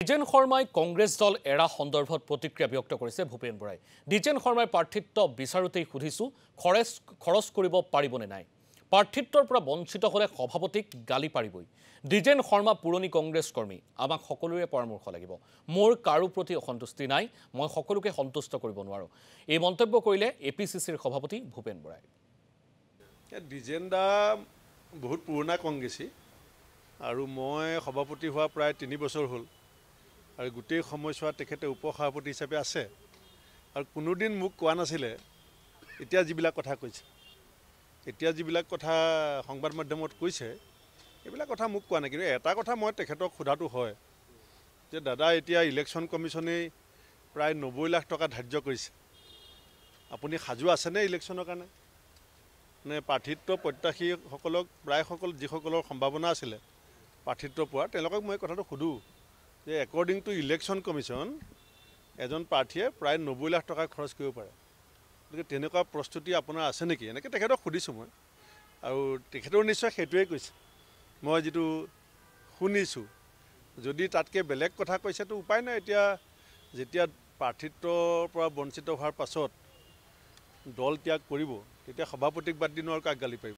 দ্বিজেন শৰ্মাই কংগ্ৰেছ দল এৰা সন্দৰ্ভত প্ৰতিক্ৰিয়া ব্যক্ত কৰিছে ভূপেন বৰাই। দ্বিজেন শৰ্মাই প্ৰাৰ্থিত্ব বিচাৰোতেই সুধিছোঁ খৰচ কৰিব পাৰিবনে নাই। প্ৰাৰ্থিত্বৰ পৰা বঞ্চিত হ'লে সভাপতিক গালি পাৰিবই। দ্বিজেন শৰ্মা পুৰণি কংগ্ৰেছ কৰ্মী, আমাক সকলোৰে পৰামৰ্শ লাগিব। মোৰ কাৰো প্ৰতি অসন্তুষ্টি নাই, মই সকলোকে সন্তুষ্ট কৰিব নোৱাৰোঁ। এই মন্তব্য কৰিলে APCCৰ সভাপতি ভূপেন বৰাই। দ্বিজেন দা বহুত পুৰণা কংগ্ৰেছী আৰু মই সভাপতি হোৱা প্ৰায় 3 বছৰ হ'ল আৰু গোটেই সময়ছোৱাত তেখেতে উপসভাপতি হিচাপে আছে আৰু কোনোদিন মোক কোৱা নাছিলে এতিয়া যিবিলাক কথা কৈছে, এতিয়া যিবিলাক কথা সংবাদ মাধ্যমত কৈছে এইবিলাক কথা মোক কোৱা নাই। কিন্তু এটা কথা মই তেখেতক সোধাটো হয় যে দাদা এতিয়া ইলেকশ্যন কমিশ্যনেই প্ৰায় 90 লাখ টকা ধাৰ্য কৰিছে, আপুনি সাজু আছেনে ইলেকশ্যনৰ কাৰণে? নে প্ৰাৰ্থিত্ব প্ৰত্যাশীসকলক প্ৰায়সকল যিসকলৰ সম্ভাৱনা আছিলে প্ৰাৰ্থিত্ব পোৱাৰ তেওঁলোকক মই কথাটো সোধোঁ যে একৰ্ডিং টু ইলেকশ্যন কমিশ্যন এজন প্ৰাৰ্থীয়ে প্ৰায় 90 লাখ টকা খৰচ কৰিব পাৰে, গতিকে তেনেকুৱা প্ৰস্তুতি আপোনাৰ আছে নেকি? এনেকৈ তেখেতক সুধিছোঁ মই আৰু তেখেতৰ নিশ্চয় সেইটোৱে কৈছে। মই যিটো শুনিছোঁ যদি তাতকৈ বেলেগ কথা কৈছেতো উপায় নাই। এতিয়া যেতিয়া প্ৰাৰ্থিত্বৰ পৰা বঞ্চিত হোৱাৰ পাছত দল ত্যাগ কৰিব তেতিয়া সভাপতিক বাদ দি আৰু কাক গালি পাৰিব।